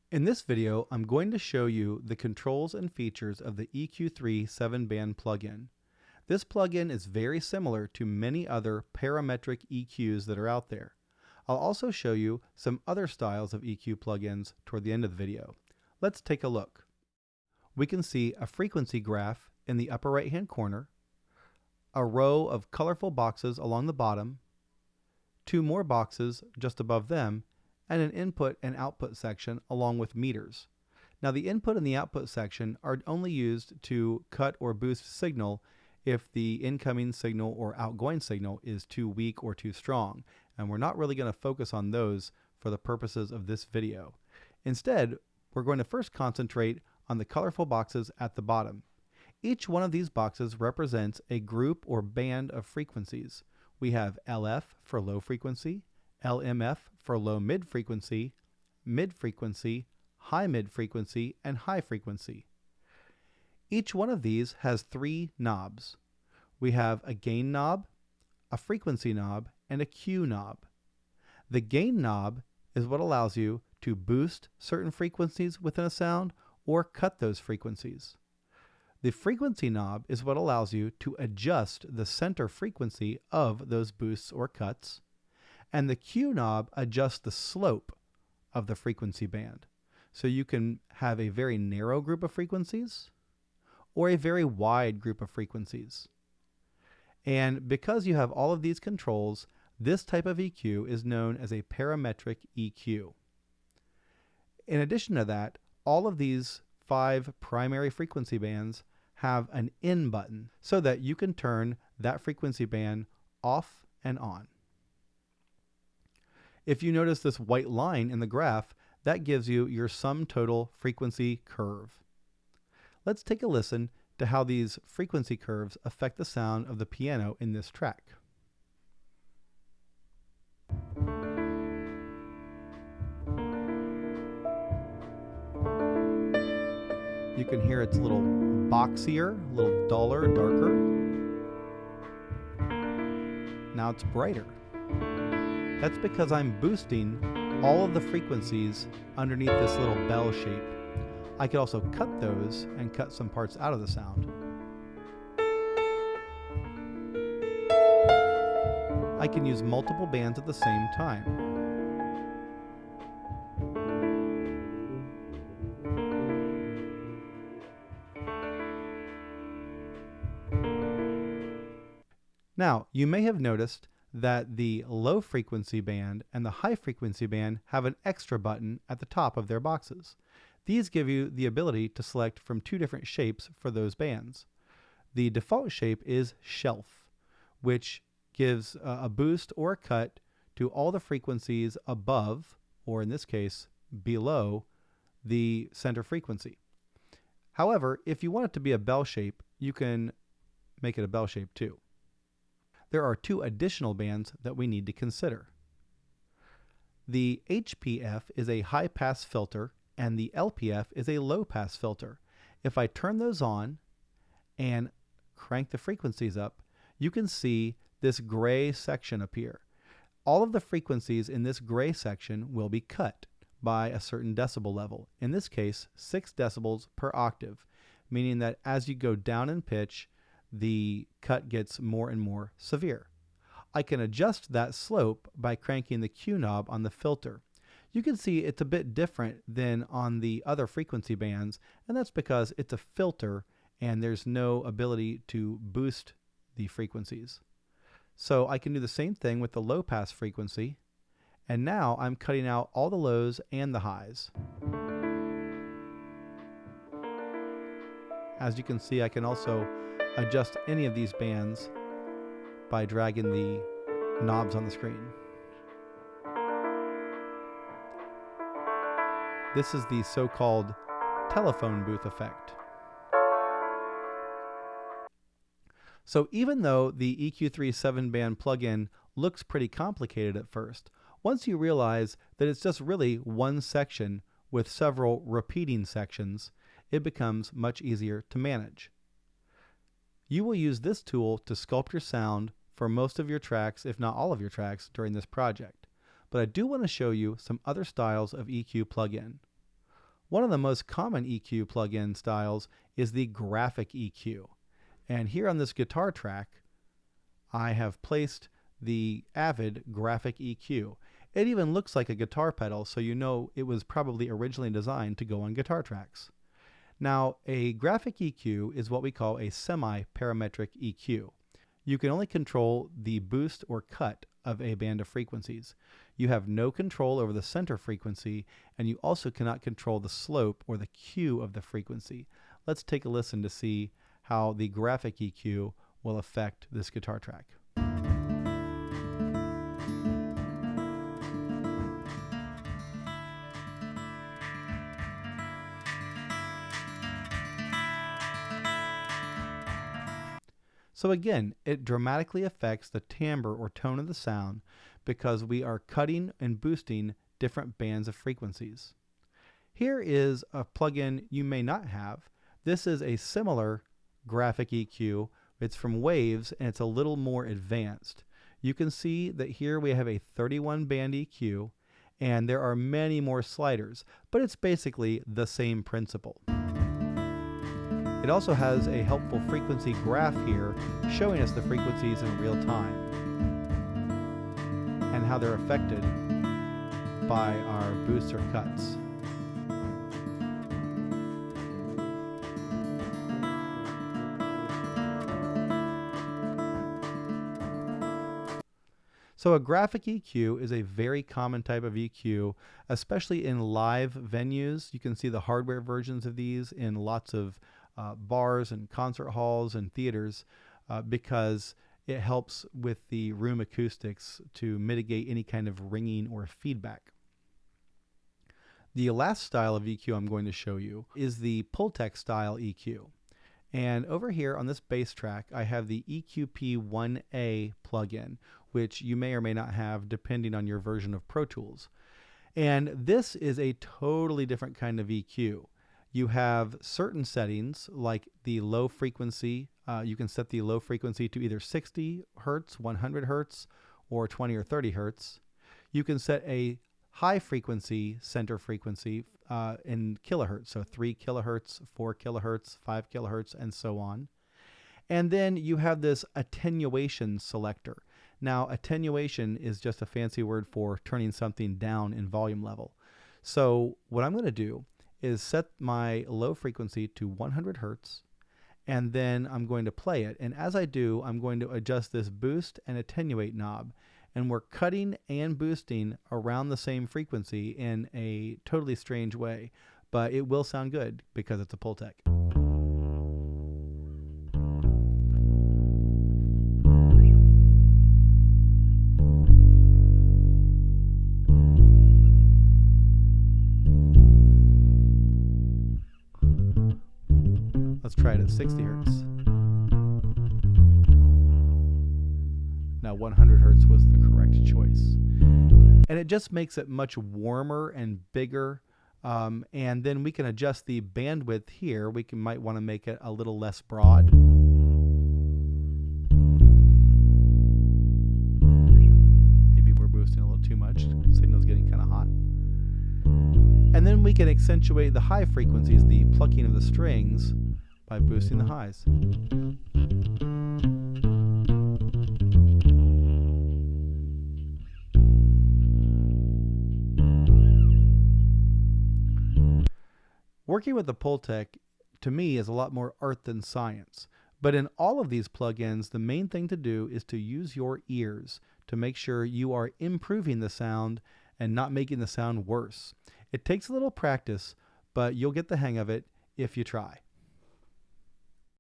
In this video, I'm going to show you the controls and features of the EQ3 7-band plugin. This plugin is very similar to many other parametric EQs that are out there. I'll also show you some other styles of EQ plugins toward the end of the video. Let's take a look. We can see a frequency graph in the upper right hand corner, a row of colorful boxes along the bottom, two more boxes just above them, and an input and output section along with meters. Now the input and the output section are only used to cut or boost signal if the incoming signal or outgoing signal is too weak or too strong, and we're not really going to focus on those for the purposes of this video. Instead, we're going to first concentrate on the colorful boxes at the bottom. Each one of these boxes represents a group or band of frequencies. We have LF for low frequency, LMF for low mid frequency, high mid frequency, and high frequency. Each one of these has three knobs. We have a gain knob, a frequency knob, and a Q knob. The gain knob is what allows you to boost certain frequencies within a sound or cut those frequencies. The frequency knob is what allows you to adjust the center frequency of those boosts or cuts. And the Q knob adjusts the slope of the frequency band. So you can have a very narrow group of frequencies or a very wide group of frequencies. And because you have all of these controls, this type of EQ is known as a parametric EQ. In addition to that, all of these 5 primary frequency bands have an in button so that you can turn that frequency band off and on. If you notice this white line in the graph, that gives you your sum total frequency curve. Let's take a listen to how these frequency curves affect the sound of the piano in this track. You can hear it's a little boxier, a little duller, darker. Now it's brighter. That's because I'm boosting all of the frequencies underneath this little bell shape. I could also cut those and cut some parts out of the sound. I can use multiple bands at the same time. Now, you may have noticed that the low frequency band and the high frequency band have an extra button at the top of their boxes. These give you the ability to select from 2 different shapes for those bands. The default shape is shelf, which gives a boost or a cut to all the frequencies above, or in this case, below, the center frequency. However, if you want it to be a bell shape, you can make it a bell shape too. There are 2 additional bands that we need to consider. The HPF is a high-pass filter and the LPF is a low-pass filter. If I turn those on and crank the frequencies up, you can see this gray section appear. All of the frequencies in this gray section will be cut by a certain decibel level. In this case, 6 decibels per octave, meaning that as you go down in pitch, the cut gets more and more severe. I can adjust that slope by cranking the Q knob on the filter. You can see it's a bit different than on the other frequency bands, and that's because it's a filter and there's no ability to boost the frequencies. So I can do the same thing with the low pass frequency, and now I'm cutting out all the lows and the highs. As you can see, I can also adjust any of these bands by dragging the knobs on the screen. This is the so-called telephone booth effect. So even though the EQ3 7-band plugin looks pretty complicated at first, once you realize that it's just really one section with several repeating sections, it becomes much easier to manage. You will use this tool to sculpt your sound for most of your tracks, if not all of your tracks, during this project. But I do want to show you some other styles of EQ plugin. One of the most common EQ plugin styles is the graphic EQ. And here on this guitar track, I have placed the Avid graphic EQ. It even looks like a guitar pedal, so you know it was probably originally designed to go on guitar tracks. Now, a graphic EQ is what we call a semi-parametric EQ. You can only control the boost or cut of a band of frequencies. You have no control over the center frequency, and you also cannot control the slope or the Q of the frequency. Let's take a listen to see how the graphic EQ will affect this guitar track. So again, it dramatically affects the timbre or tone of the sound because we are cutting and boosting different bands of frequencies. Here is a plugin you may not have. This is a similar graphic EQ. It's from Waves and it's a little more advanced. You can see that here we have a 31 band EQ and there are many more sliders, but it's basically the same principle. It also has a helpful frequency graph here showing us the frequencies in real time and how they're affected by our boosts or cuts. So a graphic EQ is a very common type of EQ, especially in live venues. You can see the hardware versions of these in lots of bars and concert halls and theaters because it helps with the room acoustics to mitigate any kind of ringing or feedback. The last style of EQ I'm going to show you is the Pultec style EQ. And over here on this bass track, I have the EQP1A plugin, which you may or may not have depending on your version of Pro Tools. And this is a totally different kind of EQ. You have certain settings like the low frequency. You can set the low frequency to either 60 hertz, 100 hertz, or 20 or 30 hertz. You can set a high frequency center frequency in kilohertz, so 3 kilohertz, 4 kilohertz, 5 kilohertz, and so on. And then you have this attenuation selector. Now, attenuation is just a fancy word for turning something down in volume level. So what I'm going to do is set my low frequency to 100 hertz, and then I'm going to play it. And as I do, I'm going to adjust this boost and attenuate knob. And we're cutting and boosting around the same frequency in a totally strange way, but it will sound good because it's a Pultec. Let's try it at 60 hertz. Now 100 hertz was the correct choice. And it just makes it much warmer and bigger. And then we can adjust the bandwidth here. We might want to make it a little less broad. Maybe we're boosting a little too much. Signal's getting kind of hot. And then we can accentuate the high frequencies, the plucking of the strings, by boosting the highs. Working with the Pultec, to me, is a lot more art than science. But in all of these plugins, the main thing to do is to use your ears to make sure you are improving the sound and not making the sound worse. It takes a little practice, but you'll get the hang of it if you try.